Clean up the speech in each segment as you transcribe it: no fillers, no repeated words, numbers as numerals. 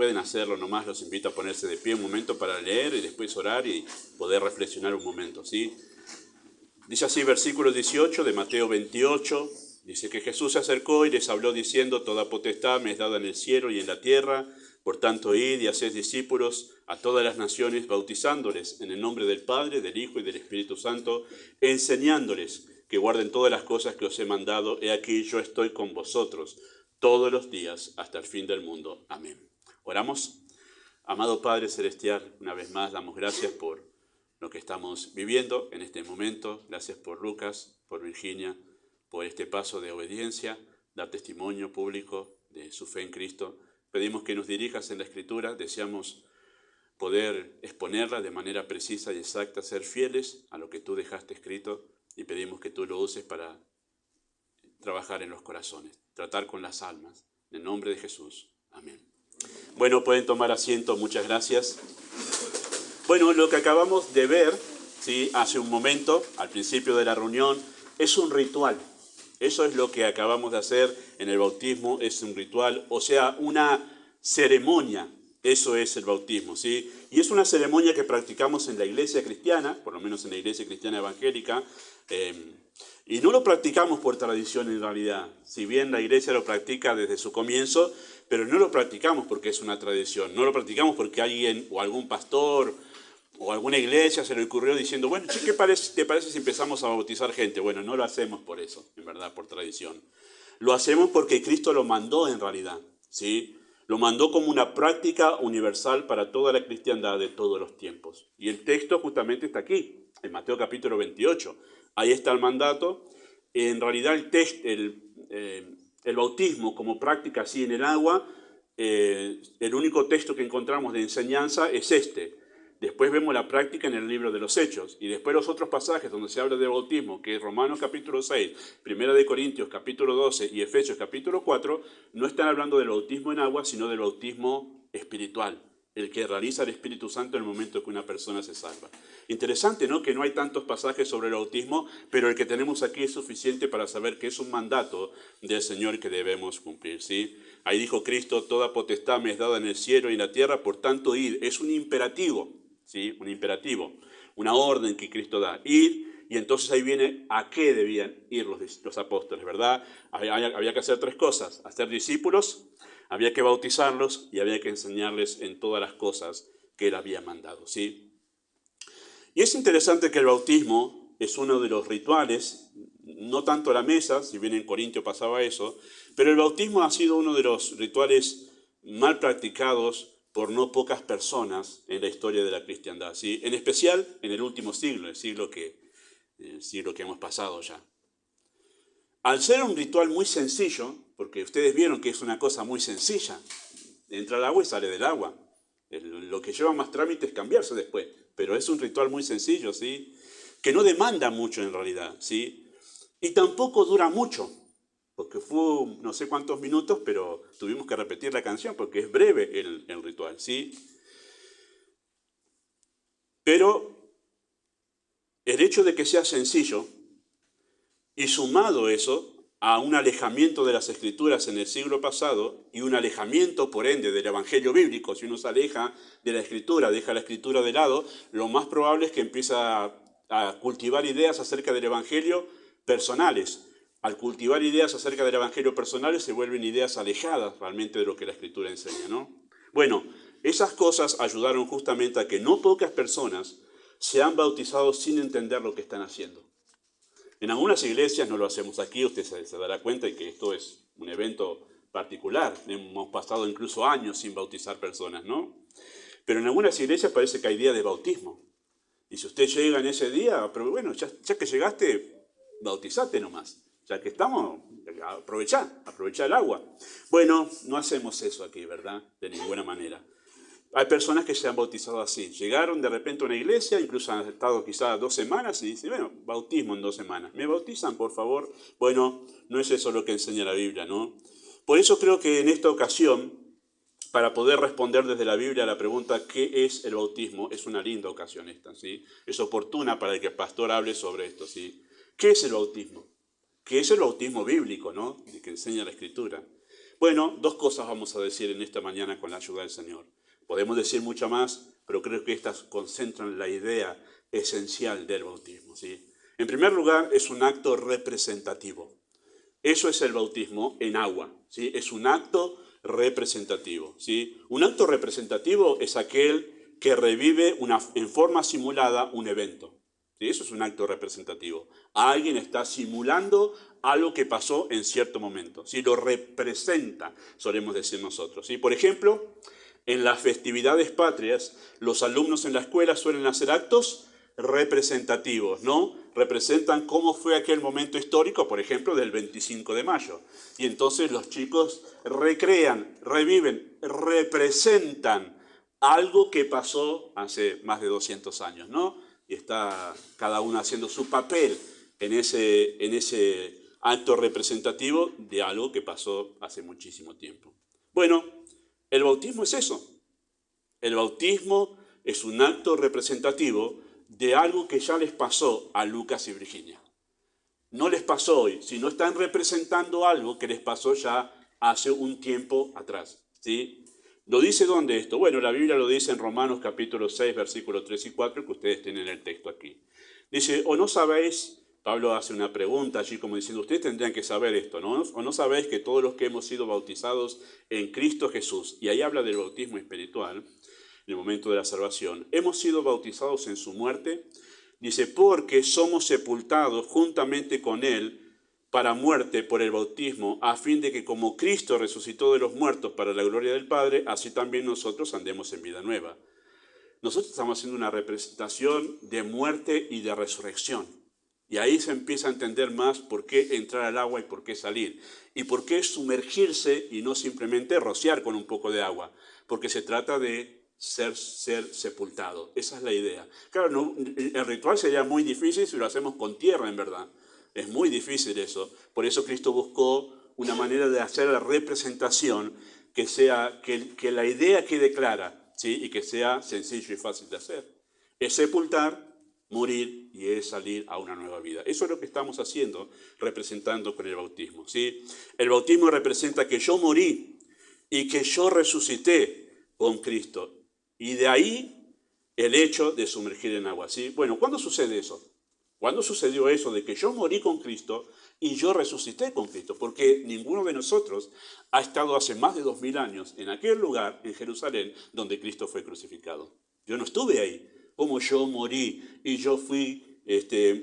pueden hacerlo nomás, los invito a ponerse de pie un momento para leer y después orar y poder reflexionar un momento, ¿sí? Dice así, versículo 18 de Mateo 28, dice que Jesús se acercó y les habló diciendo: toda potestad me es dada en el cielo y en la tierra, por tanto id y haced discípulos a todas las naciones, bautizándoles en el nombre del Padre, del Hijo y del Espíritu Santo, enseñándoles que guarden todas las cosas que os he mandado. He aquí, yo estoy con vosotros todos los días hasta el fin del mundo. Amén. Oramos. Amado Padre Celestial, una vez más damos gracias por lo que estamos viviendo en este momento. Gracias por Lucas, por Virginia, por este paso de obediencia, dar testimonio público de su fe en Cristo. Pedimos que nos dirijas en la Escritura, deseamos poder exponerla de manera precisa y exacta, ser fieles a lo que tú dejaste escrito, y pedimos que tú lo uses para trabajar en los corazones, tratar con las almas. En el nombre de Jesús. Amén. Bueno, pueden tomar asiento, muchas gracias. Bueno, lo que acabamos de ver, ¿sí?, hace un momento, al principio de la reunión, es un ritual. Eso es lo que acabamos de hacer en el bautismo, es un ritual, o sea, una ceremonia. Eso es el bautismo, ¿sí? Y es una ceremonia que practicamos en la iglesia cristiana, por lo menos en la iglesia cristiana evangélica, y no lo practicamos por tradición en realidad. Si bien la iglesia lo practica desde su comienzo, pero no lo practicamos porque es una tradición. No lo practicamos porque alguien o algún pastor o alguna iglesia se le ocurrió diciendo: bueno, ¿qué te parece si empezamos a bautizar gente? Bueno, no lo hacemos por eso, en verdad, por tradición. Lo hacemos porque Cristo lo mandó en realidad, ¿sí? Lo mandó como una práctica universal para toda la cristiandad de todos los tiempos. Y el texto justamente está aquí, en Mateo capítulo 28. Ahí está el mandato. En realidad el bautismo como práctica así en el agua, el único texto que encontramos de enseñanza es este. Después vemos la práctica en el libro de los Hechos, y después los otros pasajes donde se habla de bautismo, que es Romanos capítulo 6, Primera de Corintios capítulo 12 y Efesios capítulo 4, no están hablando del bautismo en agua, sino del bautismo espiritual, el que realiza el Espíritu Santo en el momento que una persona se salva. Interesante, ¿no?, que no hay tantos pasajes sobre el bautismo, pero el que tenemos aquí es suficiente para saber que es un mandato del Señor que debemos cumplir, ¿sí? Ahí dijo Cristo: toda potestad me es dada en el cielo y en la tierra, por tanto id. Es un imperativo, ¿sí? Un imperativo, una orden que Cristo da: ir. Y entonces ahí viene a qué debían ir los apóstoles, ¿verdad? Había que hacer tres cosas: hacer discípulos, había que bautizarlos y había que enseñarles en todas las cosas que Él había mandado, ¿sí? Y es interesante que el bautismo es uno de los rituales, no tanto la mesa, si bien en Corintio pasaba eso, pero el bautismo ha sido uno de los rituales mal practicados por no pocas personas en la historia de la cristiandad, ¿sí? En especial en el último siglo, el siglo que hemos pasado ya. Al ser un ritual muy sencillo, porque ustedes vieron que es una cosa muy sencilla, entra al agua y sale del agua. Lo que lleva más trámite es cambiarse después, pero es un ritual muy sencillo, ¿sí?, que no demanda mucho en realidad, ¿sí? Y tampoco dura mucho, porque fue no sé cuántos minutos, pero tuvimos que repetir la canción porque es breve el ritual, ¿sí? Pero el hecho de que sea sencillo, y sumado eso a un alejamiento de las Escrituras en el siglo pasado, y un alejamiento, por ende, del Evangelio bíblico, si uno se aleja de la Escritura, deja la Escritura de lado, lo más probable es que empiece a cultivar ideas acerca del Evangelio personales. Al cultivar ideas acerca del Evangelio personales se vuelven ideas alejadas realmente de lo que la Escritura enseña, ¿no? Bueno, esas cosas ayudaron justamente a que no pocas personas sean bautizados sin entender lo que están haciendo. En algunas iglesias, no lo hacemos aquí, usted se dará cuenta de que esto es un evento particular. Hemos pasado incluso años sin bautizar personas, ¿no? Pero en algunas iglesias parece que hay día de bautismo. Y si usted llega en ese día, pero bueno, ya que llegaste, bautizate nomás. Ya que estamos, aprovechá el agua. Bueno, no hacemos eso aquí, ¿verdad? De ninguna manera. Hay personas que se han bautizado así. Llegaron de repente a una iglesia, incluso han estado quizás 2 semanas y dicen: bueno, bautismo en 2 semanas. ¿Me bautizan, por favor? Bueno, no es eso lo que enseña la Biblia, ¿no? Por eso creo que en esta ocasión, para poder responder desde la Biblia a la pregunta ¿qué es el bautismo?, es una linda ocasión esta, ¿sí? Es oportuna para que el pastor hable sobre esto, ¿sí? ¿Qué es el bautismo? ¿Qué es el bautismo bíblico, no?, que enseña la Escritura. Bueno, dos cosas vamos a decir en esta mañana con la ayuda del Señor. Podemos decir mucho más, pero creo que estas concentran la idea esencial del bautismo, ¿sí? En primer lugar, es un acto representativo. Eso es el bautismo en agua, ¿sí? Es un acto representativo, ¿sí? Un acto representativo es aquel que revive en forma simulada un evento, ¿sí? Eso es un acto representativo. Alguien está simulando algo que pasó en cierto momento, ¿sí? Lo representa, solemos decir nosotros, ¿sí? Por ejemplo, en las festividades patrias, los alumnos en la escuela suelen hacer actos representativos, ¿no? Representan cómo fue aquel momento histórico, por ejemplo, del 25 de mayo. Y entonces los chicos recrean, reviven, representan algo que pasó hace más de 200 años, ¿no? Y está cada uno haciendo su papel en ese acto representativo de algo que pasó hace muchísimo tiempo. Bueno, el bautismo es eso. El bautismo es un acto representativo de algo que ya les pasó a Lucas y Virginia. No les pasó hoy, sino están representando algo que les pasó ya hace un tiempo atrás, ¿sí? ¿Lo dice dónde esto? Bueno, la Biblia lo dice en Romanos capítulo 6, versículos 3 y 4, que ustedes tienen el texto aquí. Dice, ¿o no sabéis? Pablo hace una pregunta allí como diciendo, ustedes tendrían que saber esto, ¿no? ¿O no sabéis que todos los que hemos sido bautizados en Cristo Jesús, y ahí habla del bautismo espiritual, en el momento de la salvación, hemos sido bautizados en su muerte? Dice, porque somos sepultados juntamente con Él para muerte por el bautismo, a fin de que como Cristo resucitó de los muertos para la gloria del Padre, así también nosotros andemos en vida nueva. Nosotros estamos haciendo una representación de muerte y de resurrección. Y ahí se empieza a entender más por qué entrar al agua y por qué salir. Y por qué sumergirse y no simplemente rociar con un poco de agua. Porque se trata de ser sepultado. Esa es la idea. Claro, no, el ritual sería muy difícil si lo hacemos con tierra, en verdad. Es muy difícil eso. Por eso Cristo buscó una manera de hacer la representación que la idea quede clara, ¿sí? Y que sea sencillo y fácil de hacer. Es sepultar, morir y es salir a una nueva vida. Eso es lo que estamos haciendo, representando con el bautismo, ¿sí? El bautismo representa que yo morí y que yo resucité con Cristo. Y de ahí el hecho de sumergir en agua, ¿sí? Bueno, ¿cuándo sucede eso? ¿Cuándo sucedió eso de que yo morí con Cristo y yo resucité con Cristo? Porque ninguno de nosotros ha estado hace más de 2000 años en aquel lugar, en Jerusalén, donde Cristo fue crucificado. Yo no estuve ahí. Como yo morí y yo fui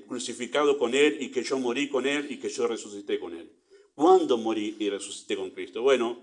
crucificado con Él y que yo morí con Él y que yo resucité con Él. ¿Cuándo morí y resucité con Cristo? Bueno,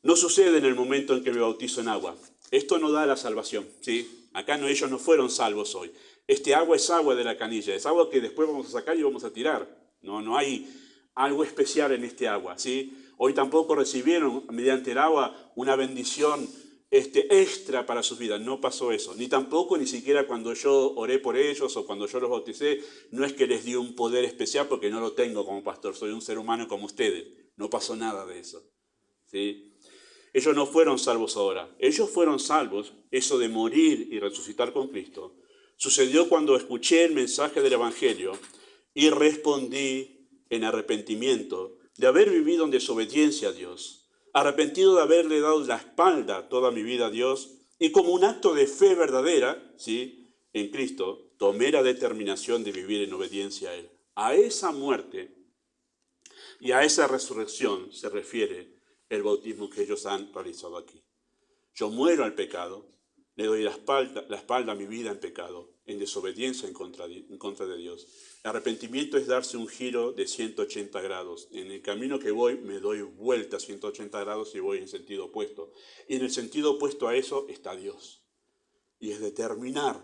no sucede en el momento en que me bautizo en agua. Esto no da la salvación, ¿sí? Acá no, ellos no fueron salvos hoy. Este agua es agua de la canilla, es agua que después vamos a sacar y vamos a tirar. No hay algo especial en este agua, ¿sí? Hoy tampoco recibieron mediante el agua una bendición extra para sus vidas. No pasó eso. Ni tampoco, ni siquiera cuando yo oré por ellos o cuando yo los bauticé, no es que les di un poder especial porque no lo tengo como pastor. Soy un ser humano como ustedes. No pasó nada de eso, ¿sí? Ellos no fueron salvos ahora. Ellos fueron salvos, eso de morir y resucitar con Cristo. Sucedió cuando escuché el mensaje del Evangelio y respondí en arrepentimiento de haber vivido en desobediencia a Dios, arrepentido de haberle dado la espalda toda mi vida a Dios y como un acto de fe verdadera, ¿sí?, en Cristo, tomé la determinación de vivir en obediencia a Él. A esa muerte y a esa resurrección se refiere el bautismo que ellos han realizado aquí. Yo muero al pecado, le doy la espalda a mi vida en pecado, en desobediencia en contra de Dios. El arrepentimiento es darse un giro de 180 grados. En el camino que voy me doy vuelta 180 grados y voy en sentido opuesto. Y en el sentido opuesto a eso está Dios. Y es determinar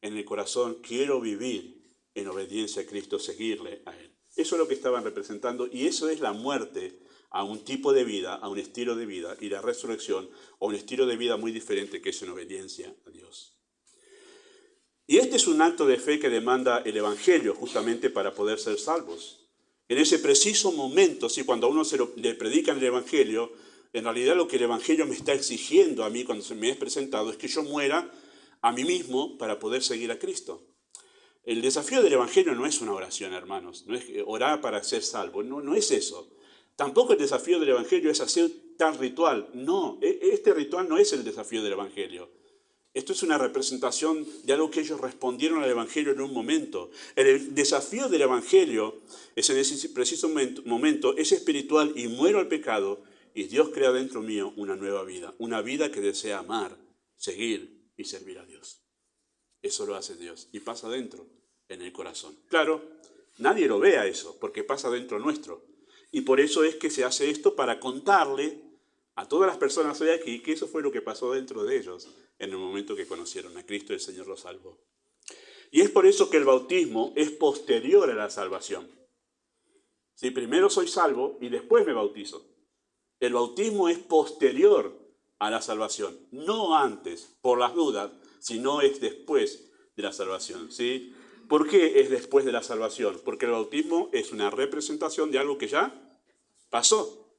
en el corazón, quiero vivir en obediencia a Cristo, seguirle a Él. Eso es lo que estaban representando y eso es la muerte a un tipo de vida, a un estilo de vida, y la resurrección a un estilo de vida muy diferente que es en obediencia a Dios. Y este es un acto de fe que demanda el Evangelio justamente para poder ser salvos. En ese preciso momento, ¿sí?, cuando a uno le predican el Evangelio, en realidad lo que el Evangelio me está exigiendo a mí cuando se me es presentado es que yo muera a mí mismo para poder seguir a Cristo. El desafío del Evangelio no es una oración, hermanos, no es orar para ser salvo, no es eso. Tampoco el desafío del Evangelio es hacer tal ritual. No, este ritual no es el desafío del Evangelio. Esto es una representación de algo que ellos respondieron al Evangelio en un momento. El desafío del Evangelio es en ese preciso momento, es espiritual y muero al pecado y Dios crea dentro mío una nueva vida. Una vida que desea amar, seguir y servir a Dios. Eso lo hace Dios y pasa dentro, en el corazón. Claro, nadie lo vea eso porque pasa dentro nuestro. Y por eso es que se hace esto para contarle a todas las personas hoy aquí que eso fue lo que pasó dentro de ellos en el momento que conocieron a Cristo y el Señor los salvó. Y es por eso que el bautismo es posterior a la salvación. Si primero soy salvo y después me bautizo. El bautismo es posterior a la salvación, no antes, por las dudas, sino es después de la salvación. ¿Sí? ¿Por qué es después de la salvación? Porque el bautismo es una representación de algo que ya pasó.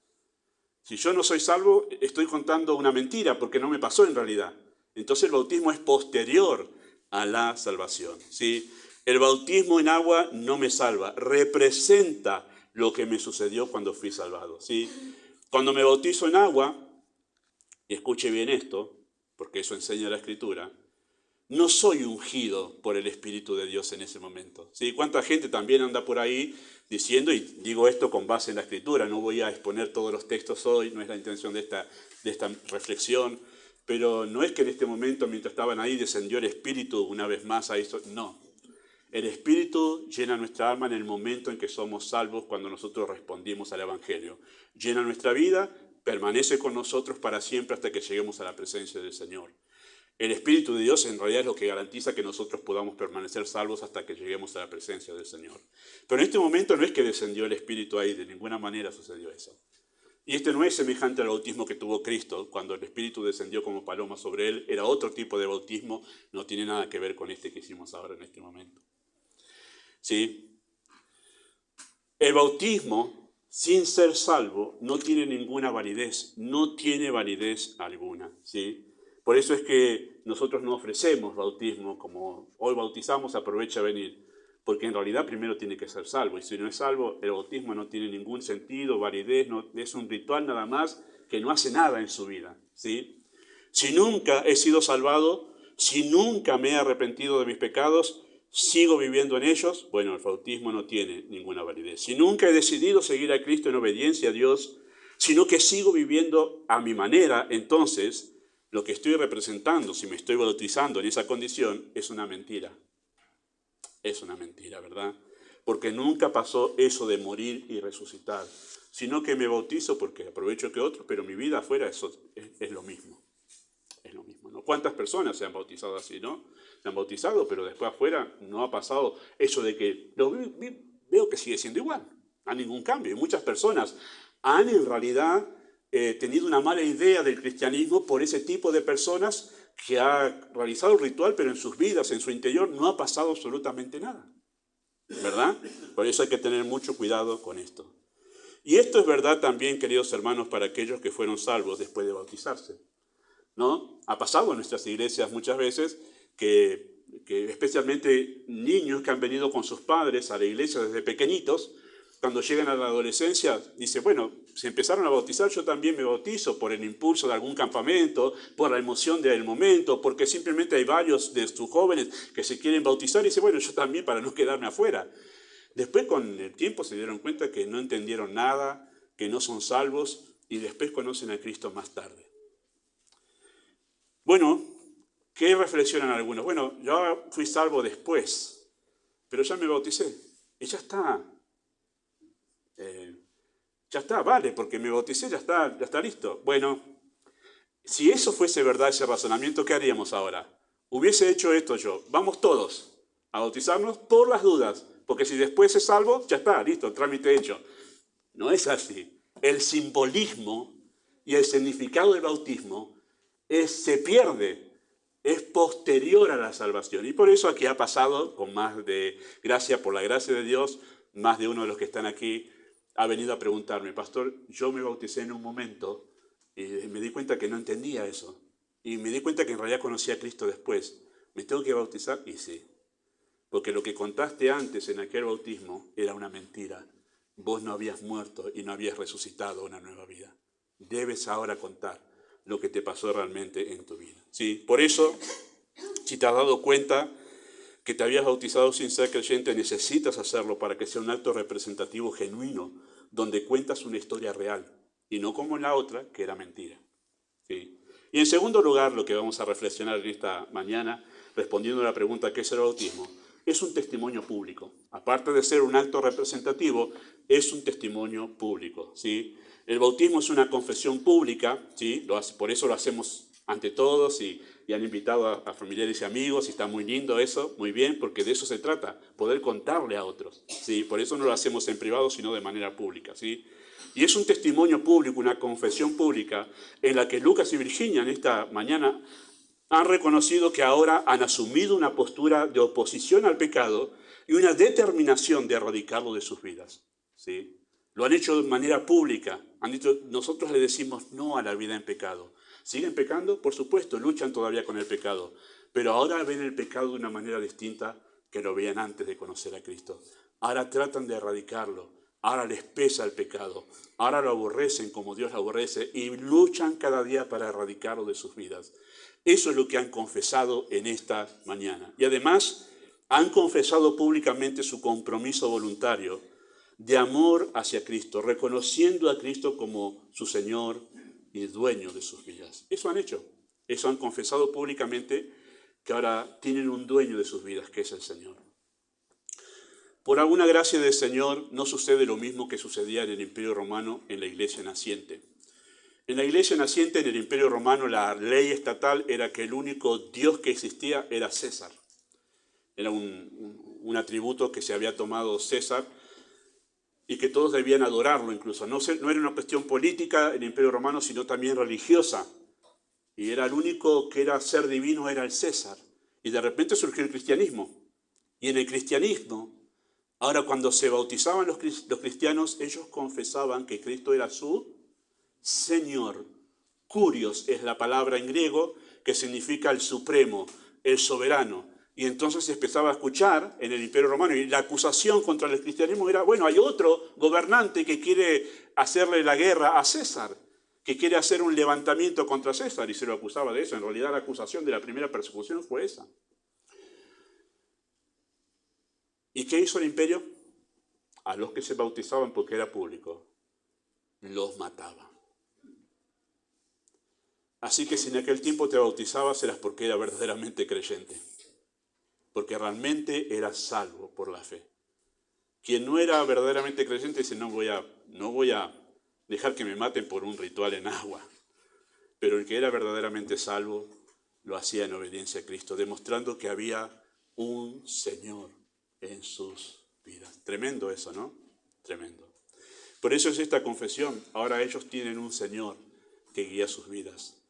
Si yo no soy salvo, estoy contando una mentira porque no me pasó en realidad. Entonces el bautismo es posterior a la salvación. ¿Sí? El bautismo en agua no me salva, representa lo que me sucedió cuando fui salvado. ¿Sí? Cuando me bautizo en agua, y escuche bien esto, porque eso enseña la Escritura, no soy ungido por el Espíritu de Dios en ese momento. ¿Sí? ¿Cuánta gente también anda por ahí diciendo, y digo esto con base en la Escritura, no voy a exponer todos los textos hoy, no es la intención de esta reflexión, pero no es que en este momento, mientras estaban ahí, descendió el Espíritu una vez más a eso, no. El Espíritu llena nuestra alma en el momento en que somos salvos, cuando nosotros respondimos al Evangelio. Llena nuestra vida, permanece con nosotros para siempre hasta que lleguemos a la presencia del Señor. El Espíritu de Dios en realidad es lo que garantiza que nosotros podamos permanecer salvos hasta que lleguemos a la presencia del Señor. Pero en este momento no es que descendió el Espíritu ahí, de ninguna manera sucedió eso. Y este no es semejante al bautismo que tuvo Cristo, cuando el Espíritu descendió como paloma sobre él. Era otro tipo de bautismo, no tiene nada que ver con este que hicimos ahora en este momento. ¿Sí? El bautismo, sin ser salvo, no tiene ninguna validez, no tiene validez alguna. ¿Sí? Por eso es que nosotros no ofrecemos bautismo, como hoy bautizamos, aprovecha a venir, porque en realidad primero tiene que ser salvo, y si no es salvo, el bautismo no tiene ningún sentido, validez, no, es un ritual nada más que no hace nada en su vida. ¿Sí? Si nunca he sido salvado, si nunca me he arrepentido de mis pecados, sigo viviendo en ellos, bueno, el bautismo no tiene ninguna validez. Si nunca he decidido seguir a Cristo en obediencia a Dios, sino que sigo viviendo a mi manera, entonces lo que estoy representando, si me estoy bautizando en esa condición, es una mentira. Es una mentira, ¿verdad? Porque nunca pasó eso de morir y resucitar, sino que me bautizo porque aprovecho que otros, pero mi vida afuera es lo mismo. Es lo mismo, ¿no? ¿Cuántas personas se han bautizado así, no? Se han bautizado, pero después afuera no ha pasado eso de que veo que sigue siendo igual, no hay ningún cambio. Y muchas personas han en realidad tenido una mala idea del cristianismo por ese tipo de personas que ha realizado el ritual, pero en sus vidas, en su interior, no ha pasado absolutamente nada, ¿verdad? Por eso hay que tener mucho cuidado con esto. Y esto es verdad también, queridos hermanos, para aquellos que fueron salvos después de bautizarse, ¿no? Ha pasado en nuestras iglesias muchas veces que especialmente niños que han venido con sus padres a la iglesia desde pequeñitos, cuando llegan a la adolescencia, dicen, bueno, se empezaron a bautizar, yo también me bautizo por el impulso de algún campamento, por la emoción del momento, porque simplemente hay varios de sus jóvenes que se quieren bautizar y dicen, bueno, yo también para no quedarme afuera. Después con el tiempo se dieron cuenta que no entendieron nada, que no son salvos y después conocen a Cristo más tarde. Bueno, ¿qué reflexionan algunos? Bueno, yo fui salvo después, pero ya me bauticé y ya está. Ya está, vale, porque me bauticé, ya está listo. Bueno, si eso fuese verdad, ese razonamiento, ¿qué haríamos ahora? Hubiese hecho esto yo. Vamos todos a bautizarnos por las dudas, porque si después es salvo, ya está, listo, trámite hecho. No es así. El simbolismo y el significado del bautismo se pierde, es posterior a la salvación. Y por eso aquí ha pasado, con más de gracia, por la gracia de Dios, más de uno de los que están aquí ha venido a preguntarme, pastor, yo me bauticé en un momento y me di cuenta que no entendía eso. Y me di cuenta que en realidad conocí a Cristo después. ¿Me tengo que bautizar? Y sí. Porque lo que contaste antes en aquel bautismo era una mentira. vos no habías muerto y no habías resucitado a una nueva vida. Debes ahora contar lo que te pasó realmente en tu vida. ¿Sí? Por eso, si te has dado cuenta que te habías bautizado sin ser creyente, necesitas hacerlo para que sea un acto representativo genuino, donde cuentas una historia real, y no como la otra, que era mentira. ¿Sí? Y en segundo lugar, lo que vamos a reflexionar en esta mañana, respondiendo a la pregunta ¿qué es el bautismo? Es un testimonio público. Aparte de ser un acto representativo, es un testimonio público. ¿Sí? El bautismo es una confesión pública, ¿sí? Por eso lo hacemos ante todos y han invitado a familiares y amigos y está muy lindo eso, muy bien, porque de eso se trata, poder contarle a otros. ¿Sí? Por eso no lo hacemos en privado, sino de manera pública. ¿Sí? Y es un testimonio público, una confesión pública, en la que Lucas y Virginia en esta mañana han reconocido que ahora han asumido una postura de oposición al pecado y una determinación de erradicarlo de sus vidas. ¿Sí? Lo han hecho de manera pública. Han dicho, nosotros le decimos no a la vida en pecado. ¿Siguen pecando? Por supuesto, luchan todavía con el pecado. Pero ahora ven el pecado de una manera distinta que lo veían antes de conocer a Cristo. Ahora tratan de erradicarlo. Ahora les pesa el pecado. Ahora lo aborrecen como Dios lo aborrece y luchan cada día para erradicarlo de sus vidas. Eso es lo que han confesado en esta mañana. Y además han confesado públicamente su compromiso voluntario de amor hacia Cristo, reconociendo a Cristo como su Señor y dueño de sus vidas. Eso han hecho. Eso han confesado públicamente, que ahora tienen un dueño de sus vidas, que es el Señor. Por alguna gracia del Señor no sucede lo mismo que sucedía en el Imperio Romano en la iglesia naciente. En la iglesia naciente, en el Imperio Romano, la ley estatal era que el único Dios que existía era César. Era un atributo que se había tomado César y que todos debían adorarlo incluso. No era una cuestión política en el Imperio Romano, sino también religiosa. Y era el único que era ser divino, era el César. Y de repente surgió el cristianismo. Y en el cristianismo, ahora cuando se bautizaban los cristianos, ellos confesaban que Cristo era su Señor. Kurios es la palabra en griego que significa el supremo, el soberano. Y entonces se empezaba a escuchar en el Imperio Romano, y la acusación contra el cristianismo era, bueno, hay otro gobernante que quiere hacerle la guerra a César, que quiere hacer un levantamiento contra César, y se lo acusaba de eso. En realidad la acusación de la primera persecución fue esa. ¿Y qué hizo el imperio? A los que se bautizaban, porque era público, los mataba. Así que si en aquel tiempo te bautizabas, eras porque era verdaderamente creyente, porque realmente eras salvo por la fe. Quien no era verdaderamente creyente dice, no voy a dejar que me maten por un ritual en agua. Pero el que era verdaderamente salvo lo hacía en obediencia a Cristo, demostrando que había un Señor en sus vidas. Tremendo eso, ¿no? Tremendo. Por eso es esta confesión. Ahora ellos tienen un Señor que guía sus vidas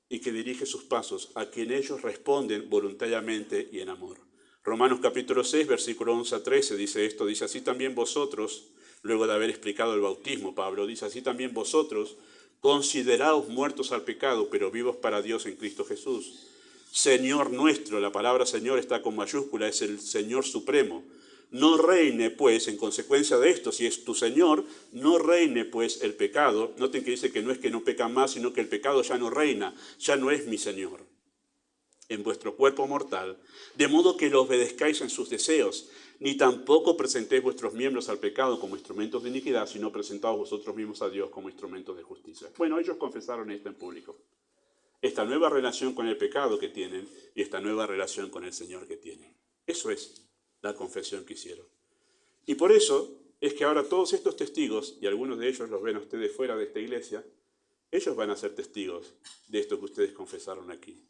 y que dirige sus pasos, a quien ellos responden voluntariamente y en amor. Romanos capítulo 6, versículo 11 a 13 dice esto, dice, así también vosotros, luego de haber explicado el bautismo, Pablo dice, así también vosotros, consideraos muertos al pecado, pero vivos para Dios en Cristo Jesús. Señor nuestro, la palabra Señor está con mayúscula, es el Señor supremo. No reine, pues, en consecuencia de esto, si es tu Señor, no reine, pues, el pecado. Noten que dice que no es que no pecan más, sino que el pecado ya no reina, ya no es mi Señor en vuestro cuerpo mortal, de modo que lo obedezcáis en sus deseos, ni tampoco presentéis vuestros miembros al pecado como instrumentos de iniquidad, sino presentaos vosotros mismos a Dios como instrumentos de justicia. Bueno, ellos confesaron esto en público. Esta nueva relación con el pecado que tienen y esta nueva relación con el Señor que tienen. Eso es la confesión que hicieron. Y por eso es que ahora todos estos testigos, y algunos de ellos los ven a ustedes fuera de esta iglesia, ellos van a ser testigos de esto que ustedes confesaron aquí.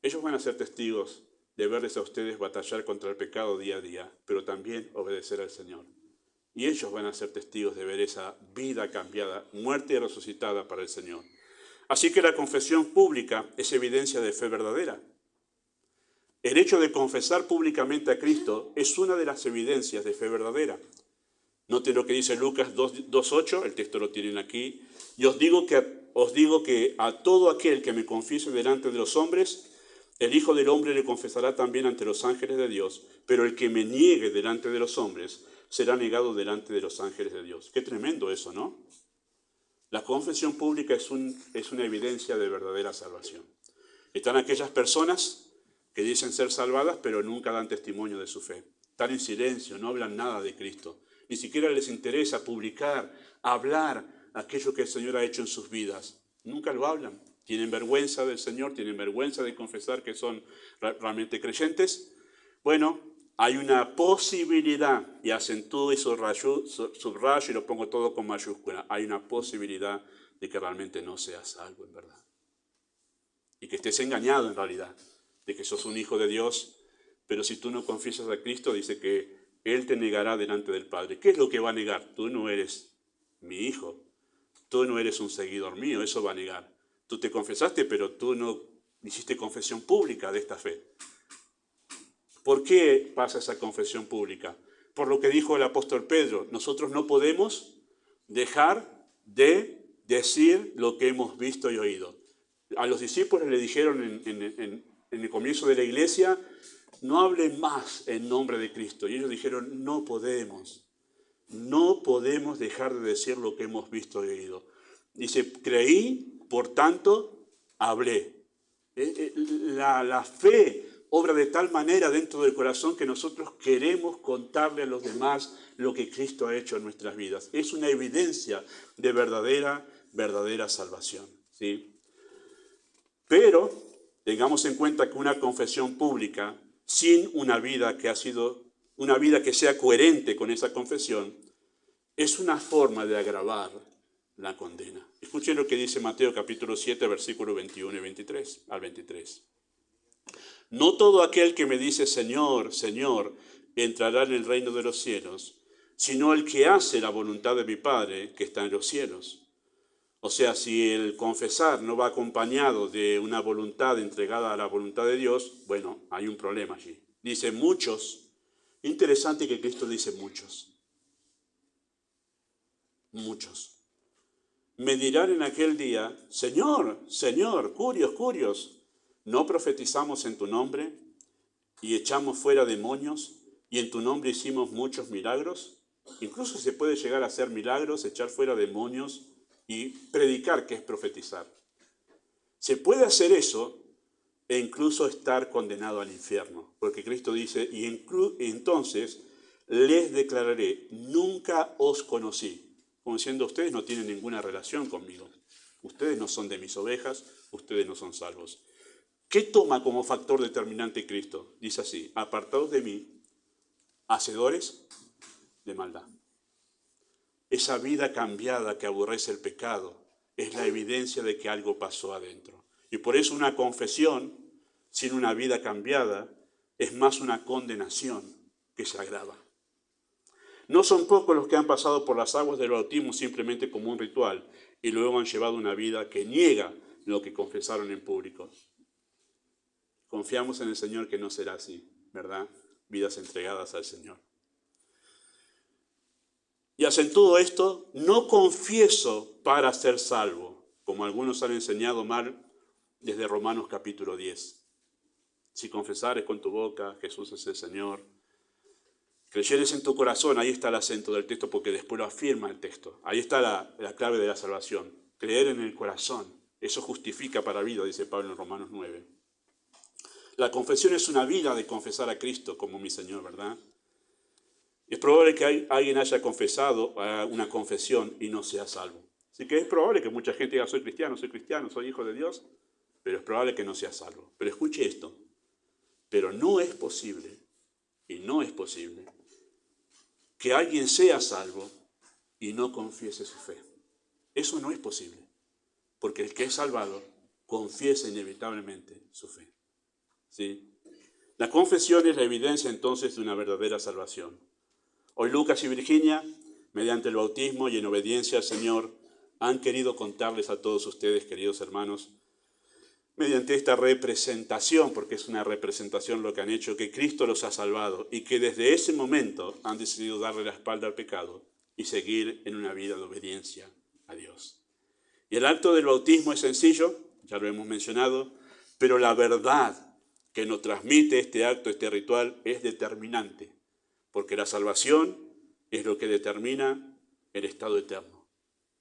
Ellos van a ser testigos de verles a ustedes batallar contra el pecado día a día, pero también obedecer al Señor. Y ellos van a ser testigos de ver esa vida cambiada, muerte y resucitada para el Señor. Así que la confesión pública es evidencia de fe verdadera. El hecho de confesar públicamente a Cristo es una de las evidencias de fe verdadera. Noten lo que dice Lucas 2:8, el texto lo tienen aquí. Y os digo que a todo aquel que me confiese delante de los hombres, el Hijo del Hombre le confesará también ante los ángeles de Dios, pero el que me niegue delante de los hombres, será negado delante de los ángeles de Dios. Qué tremendo eso, ¿no? La confesión pública es una evidencia de verdadera salvación. Están aquellas personas que dicen ser salvadas, pero nunca dan testimonio de su fe. Están en silencio, no hablan nada de Cristo. Ni siquiera les interesa publicar, hablar aquello que el Señor ha hecho en sus vidas. Nunca lo hablan. Tienen vergüenza del Señor, tienen vergüenza de confesar que son realmente creyentes. Bueno, hay una posibilidad, y acentúo y subrayo y lo pongo todo con mayúscula, hay una posibilidad de que realmente no seas salvo en verdad. Y que estés engañado en realidad, de que sos un hijo de Dios, pero si tú no confiesas a Cristo, dice que Él te negará delante del Padre. ¿Qué es lo que va a negar? Tú no eres mi hijo, tú no eres un seguidor mío, eso va a negar. Tú te confesaste, pero tú no hiciste confesión pública de esta fe. ¿Por qué pasa esa confesión pública? Por lo que dijo el apóstol Pedro, nosotros no podemos dejar de decir lo que hemos visto y oído. A los discípulos le dijeron en el comienzo de la iglesia, no hablen más en nombre de Cristo. Y ellos dijeron, no podemos dejar de decir lo que hemos visto y oído. Dice, creí, por tanto, hablé. La fe obra de tal manera dentro del corazón que nosotros queremos contarle a los demás lo que Cristo ha hecho en nuestras vidas. Es una evidencia de verdadera salvación, ¿sí? Pero tengamos en cuenta que una confesión pública, sin una vida que sea coherente con esa confesión, es una forma de agravar la condena. Escuchen lo que dice Mateo capítulo 7, versículos 21 y 23 al 23. No todo aquel que me dice Señor, Señor, entrará en el reino de los cielos, sino el que hace la voluntad de mi Padre que está en los cielos. O sea, si el confesar no va acompañado de una voluntad entregada a la voluntad de Dios, bueno, hay un problema allí. Dice muchos, interesante que Cristo dice muchos. Muchos. Me dirán en aquel día, Señor, Señor, curios, ¿no profetizamos en tu nombre y echamos fuera demonios y en tu nombre hicimos muchos milagros? Incluso se puede llegar a hacer milagros, echar fuera demonios y predicar, que es profetizar. Se puede hacer eso e incluso estar condenado al infierno, porque Cristo dice, y entonces les declararé, nunca os conocí. Como diciendo, ustedes no tienen ninguna relación conmigo. Ustedes no son de mis ovejas, ustedes no son salvos. ¿Qué toma como factor determinante Cristo? Dice así, apartados de mí, hacedores de maldad. Esa vida cambiada que aborrece el pecado es la evidencia de que algo pasó adentro. Y por eso una confesión sin una vida cambiada es más una condenación que se agrava. No son pocos los que han pasado por las aguas del bautismo simplemente como un ritual y luego han llevado una vida que niega lo que confesaron en público. Confiamos en el Señor que no será así, ¿verdad? Vidas entregadas al Señor. Y acentúo esto, no confieso para ser salvo, como algunos han enseñado mal desde Romanos capítulo 10. Si confesares con tu boca, Jesús es el Señor, creyeres en tu corazón, ahí está el acento del texto porque después lo afirma el texto. Ahí está la clave de la salvación, creer en el corazón. Eso justifica para vida, dice Pablo en Romanos 9. La confesión es una vida de confesar a Cristo como mi Señor, ¿verdad? Es probable que alguien haya confesado una confesión y no sea salvo. Así que es probable que mucha gente diga, soy cristiano, soy hijo de Dios, pero es probable que no sea salvo. Pero escuche esto, pero no es posible que alguien sea salvo y no confiese su fe. Eso no es posible, porque el que es salvado confiesa inevitablemente su fe. ¿Sí? La confesión es la evidencia entonces de una verdadera salvación. Hoy Lucas y Virginia, mediante el bautismo y en obediencia al Señor, han querido contarles a todos ustedes, queridos hermanos, mediante esta representación, porque es una representación lo que han hecho, que Cristo los ha salvado y que desde ese momento han decidido darle la espalda al pecado y seguir en una vida de obediencia a Dios. Y el acto del bautismo es sencillo, ya lo hemos mencionado, pero la verdad que nos transmite este acto, este ritual, es determinante, porque la salvación es lo que determina el estado eterno,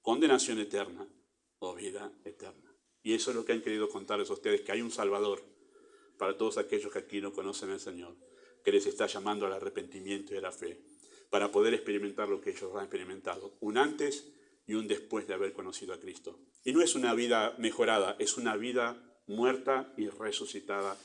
condenación eterna o vida eterna. Y eso es lo que han querido contarles a ustedes, que hay un Salvador para todos aquellos que aquí no conocen al Señor, que les está llamando al arrepentimiento y a la fe, para poder experimentar lo que ellos han experimentado, un antes y un después de haber conocido a Cristo. Y no es una vida mejorada, es una vida muerta y resucitada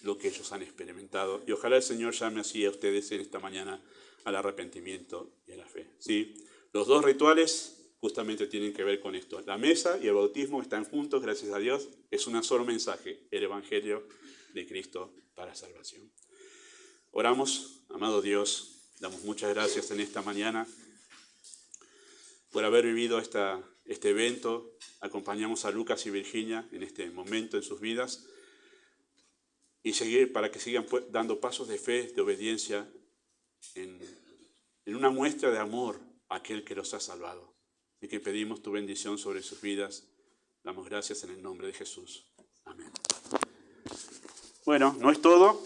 lo que ellos han experimentado. Y ojalá el Señor llame así a ustedes en esta mañana al arrepentimiento y a la fe. ¿Sí? Los dos rituales justamente tienen que ver con esto. La mesa y el bautismo están juntos, gracias a Dios. Es un solo mensaje, el Evangelio de Cristo para salvación. Oramos, amado Dios, damos muchas gracias en esta mañana por haber vivido este evento. Acompañamos a Lucas y Virginia en este momento en sus vidas y seguir para que sigan dando pasos de fe, de obediencia, en una muestra de amor a aquel que los ha salvado. Y que pedimos tu bendición sobre sus vidas. Damos gracias en el nombre de Jesús. Amén. Bueno, no es todo.